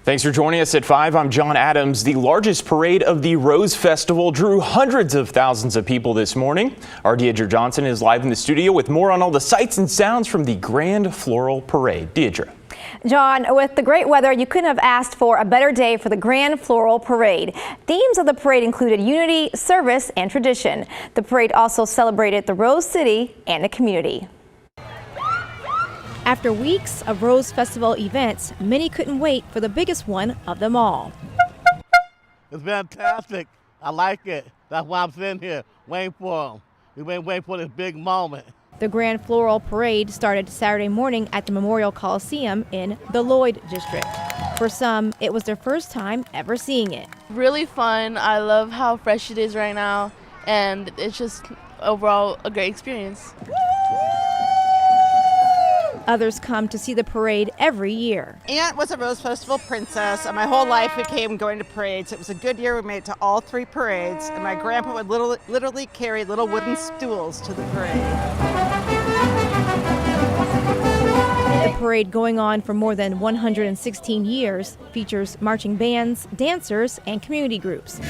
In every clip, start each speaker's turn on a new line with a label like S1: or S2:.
S1: Thanks for joining us at 5. I'm John Adams. The largest parade of the Rose Festival drew hundreds of thousands of people this morning. Our Deidre Johnson is live in the studio with more on all the sights and sounds from the Grand Floral Parade. Deidre.
S2: John, with the great weather, you couldn't have asked for a better day for the Grand Floral Parade. Themes of the parade included unity, service, and tradition. The parade also celebrated the Rose City and the community. After weeks of Rose Festival events, many couldn't wait for the biggest one of them all.
S3: It's fantastic. I like it. That's why I'm sitting here waiting for them. We've been waiting for this big moment.
S2: The Grand Floral Parade started Saturday morning at the Memorial Coliseum in the Lloyd District. For some, it was their first time ever seeing it.
S4: Really fun. I love how fresh it is right now, and it's just overall a great experience.
S2: Others come to see the parade every year.
S5: Aunt was a Rose Festival princess, and my whole life became going to parades. It was a good year. We made it to all 3 parades, and my grandpa would literally carry little wooden stools to the parade.
S2: The parade, going on for more than 116 years, features marching bands, dancers, and community groups.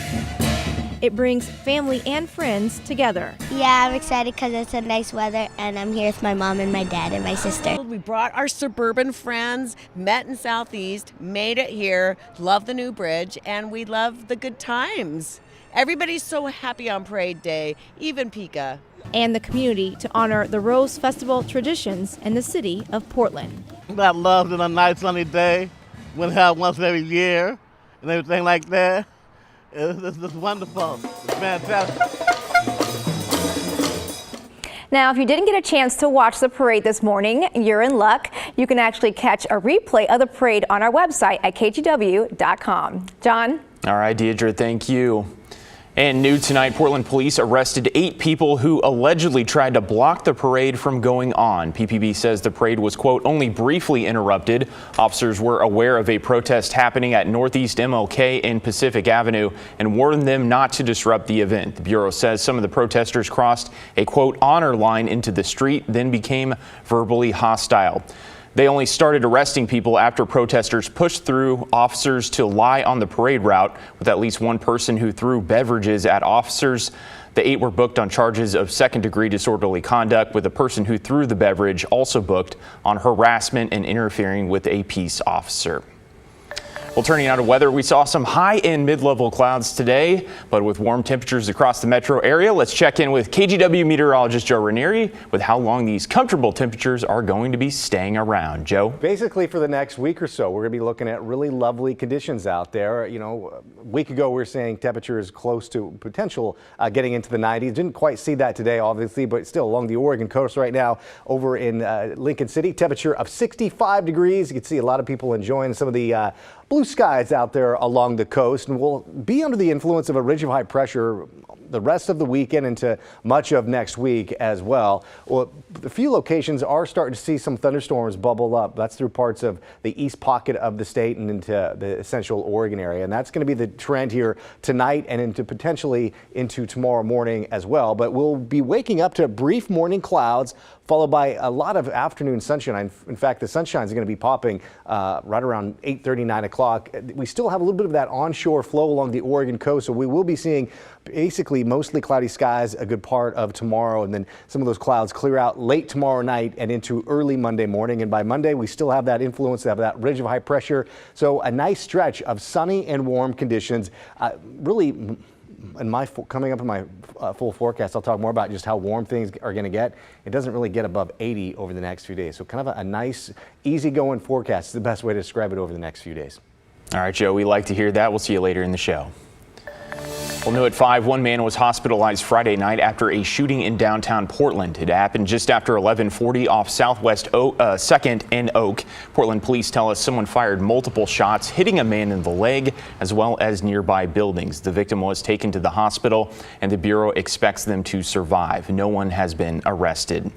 S2: It brings family and friends together.
S6: Yeah, I'm excited because it's a nice weather and I'm here with my mom and my dad and my sister.
S7: We brought our suburban friends, met in Southeast, made it here, love the new bridge, and we love the good times. Everybody's so happy on parade day, even Pika.
S2: And the community to honor the Rose Festival traditions in the city of Portland.
S3: I love it on a nice sunny day. We have once every year and everything like that. It's wonderful. It's fantastic.
S2: Now, if you didn't get a chance to watch the parade this morning, you're in luck. You can actually catch a replay of the parade on our website at KGW.com. John?
S1: All right, Deidre, thank you. And new tonight, Portland police arrested 8 people who allegedly tried to block the parade from going on. PPB says the parade was, quote, only briefly interrupted. Officers were aware of a protest happening at Northeast MLK and Pacific Avenue and warned them not to disrupt the event. The Bureau says some of the protesters crossed a, quote, honor line into the street, then became verbally hostile. They only started arresting people after protesters pushed through officers to lie on the parade route, with at least one person who threw beverages at officers. The 8 were booked on charges of second-degree disorderly conduct, with a person who threw the beverage also booked on harassment and interfering with a peace officer. Well, turning out to weather, we saw some high and mid-level clouds today, but with warm temperatures across the metro area, let's check in with KGW meteorologist Joe Ranieri with how long these comfortable temperatures are going to be staying around. Joe?
S8: Basically, for the next week or so, we're going to be looking at really lovely conditions out there. You know, a week ago, we were saying temperatures close to potential getting into the 90s. Didn't quite see that today, obviously, but still along the Oregon coast right now over in Lincoln City, temperature of 65 degrees. You can see a lot of people enjoying some of the blue skies out there along the coast, and we'll be under the influence of a ridge of high pressure the rest of the weekend into much of next week as well. Well, a few locations are starting to see some thunderstorms bubble up. That's through parts of the east pocket of the state and into the central Oregon area. And that's going to be the trend here tonight and into potentially into tomorrow morning as well. But we'll be waking up to brief morning clouds followed by a lot of afternoon sunshine. In fact, the sunshine is going to be popping right around 8:30, 9 o'clock. We still have a little bit of that onshore flow along the Oregon coast, so we will be seeing basically mostly cloudy skies a good part of tomorrow, and then some of those clouds clear out late tomorrow night and into early Monday morning. And by Monday, we still have that influence of that ridge of high pressure. So a nice stretch of sunny and warm conditions. Really, coming up in my full forecast, I'll talk more about just how warm things are going to get. It doesn't really get above 80 over the next few days. So kind of a nice, easygoing forecast is the best way to describe it over the next few days.
S1: All right, Joe, we like to hear that. We'll see you later in the show. Well, new at 5, one man was hospitalized Friday night after a shooting in downtown Portland. It happened just after 11:40 off Southwest 2nd and Oak. Portland police tell us someone fired multiple shots, hitting a man in the leg as well as nearby buildings. The victim was taken to the hospital, and the Bureau expects them to survive. No one has been arrested.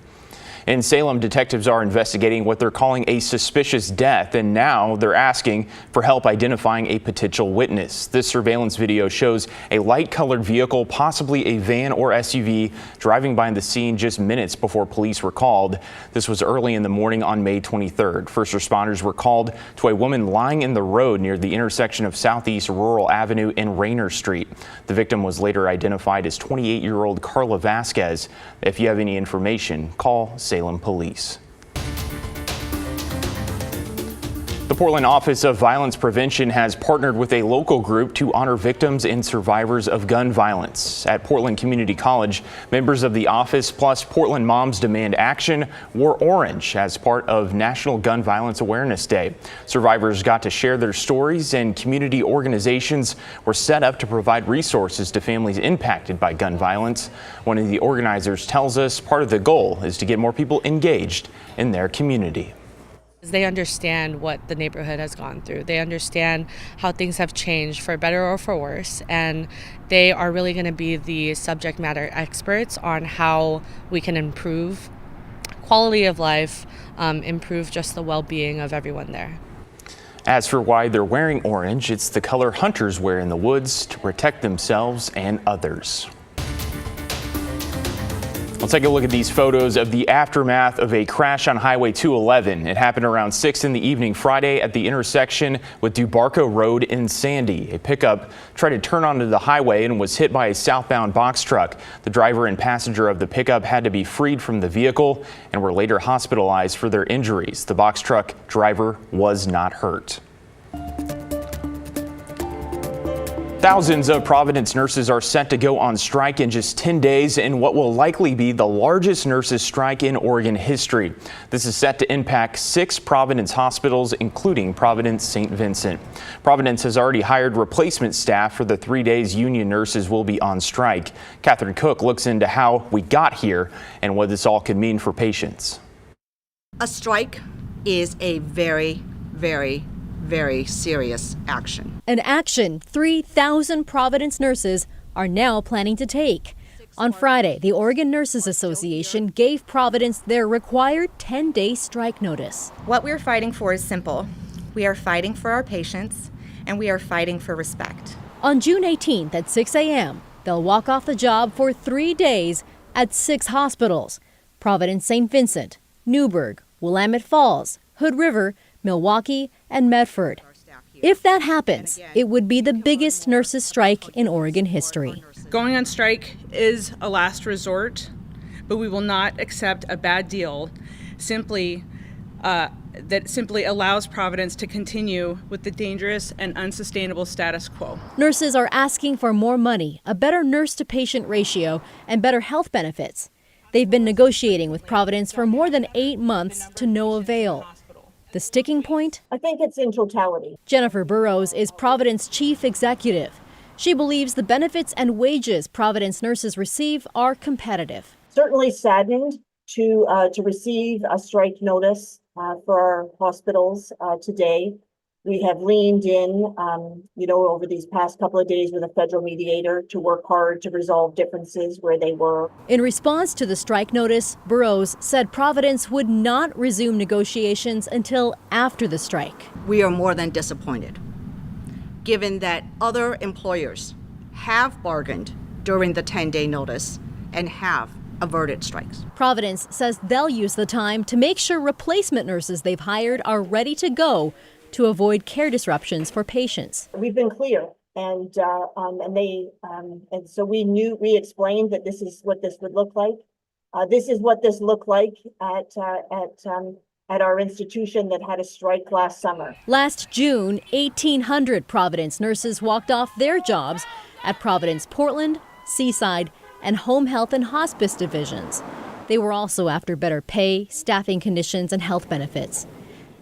S1: In Salem, detectives are investigating what they're calling a suspicious death, and now they're asking for help identifying a potential witness. This surveillance video shows a light-colored vehicle, possibly a van or SUV, driving by the scene just minutes before police were called. This was early in the morning on May 23rd. First responders were called to a woman lying in the road near the intersection of Southeast Rural Avenue and Rayner Street. The victim was later identified as 28-year-old Carla Vasquez. If you have any information, call Salem Police. The Portland Office of Violence Prevention has partnered with a local group to honor victims and survivors of gun violence. At Portland Community College, members of the office plus Portland Moms Demand Action wore orange as part of National Gun Violence Awareness Day. Survivors got to share their stories, and community organizations were set up to provide resources to families impacted by gun violence. One of the organizers tells us part of the goal is to get more people engaged in their community.
S9: They understand what the neighborhood has gone through. They understand how things have changed for better or for worse, and they are really going to be the subject matter experts on how we can improve quality of life, improve just the well-being of everyone there.
S1: As for why they're wearing orange, it's the color hunters wear in the woods to protect themselves and others. Let's take a look at these photos of the aftermath of a crash on Highway 211. It happened around 6 in the evening Friday at the intersection with DuBarco Road in Sandy. A pickup tried to turn onto the highway and was hit by a southbound box truck. The driver and passenger of the pickup had to be freed from the vehicle and were later hospitalized for their injuries. The box truck driver was not hurt. Thousands of Providence nurses are set to go on strike in just 10 days in what will likely be the largest nurses strike in Oregon history. This is set to impact 6 Providence hospitals, including Providence St. Vincent. Providence has already hired replacement staff for the 3 days union nurses will be on strike. Catherine Cook looks into how we got here and what this all could mean for patients.
S10: A strike is a very serious action.
S11: An action 3,000 Providence nurses are now planning to take. On Friday, the Oregon Nurses Association gave Providence their required 10-day strike notice.
S12: What we're fighting for is simple. We are fighting for our patients, and we are fighting for respect.
S11: On June 18th at 6 a.m., they'll walk off the job for 3 days at 6 hospitals: Providence St. Vincent, Newburgh, Willamette Falls, Hood River, Milwaukee, and Medford. If that happens, it would be the biggest nurses' strike in Oregon history.
S13: Going on strike is a last resort, but we will not accept a bad deal that simply allows Providence to continue with the dangerous and unsustainable status quo.
S11: Nurses are asking for more money, a better nurse-to-patient ratio, and better health benefits. They've been negotiating with Providence for more than 8 months to no avail. The sticking point?
S14: I think it's in totality.
S11: Jennifer Burrows is Providence chief executive. She believes the benefits and wages Providence nurses receive are competitive.
S14: Certainly saddened to receive a strike notice for our hospitals today. We have leaned in, over these past couple of days with a federal mediator to work hard to resolve differences where they were.
S11: In response to the strike notice, Burrows said Providence would not resume negotiations until after the strike.
S10: We are more than disappointed, given that other employers have bargained during the 10-day notice and have averted strikes.
S11: Providence says they'll use the time to make sure replacement nurses they've hired are ready to go to avoid care disruptions for patients.
S14: We've been clear, and so we explained that this is what this would look like. This is what this looked like at our institution that had a strike last summer.
S11: Last June, 1,800 Providence nurses walked off their jobs at Providence Portland, Seaside, and Home Health and Hospice divisions. They were also after better pay, staffing conditions, and health benefits.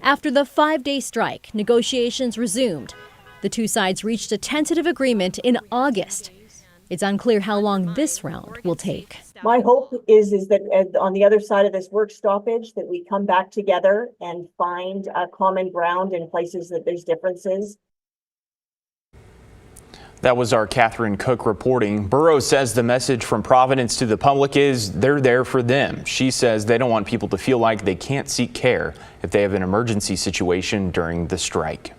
S11: After the 5-day strike, negotiations resumed. The two sides reached a tentative agreement in August. It's unclear how long this round will take.
S14: My hope is that on the other side of this work stoppage, that we come back together and find a common ground in places that there's differences.
S1: That was our Catherine Cook reporting. Burrows says the message from Providence to the public is they're there for them. She says they don't want people to feel like they can't seek care if they have an emergency situation during the strike.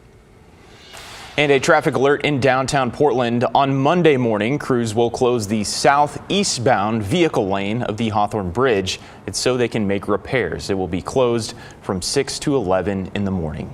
S1: And a traffic alert in downtown Portland. On Monday morning, crews will close the southeastbound vehicle lane of the Hawthorne Bridge. It's so they can make repairs. It will be closed from 6 to 11 in the morning.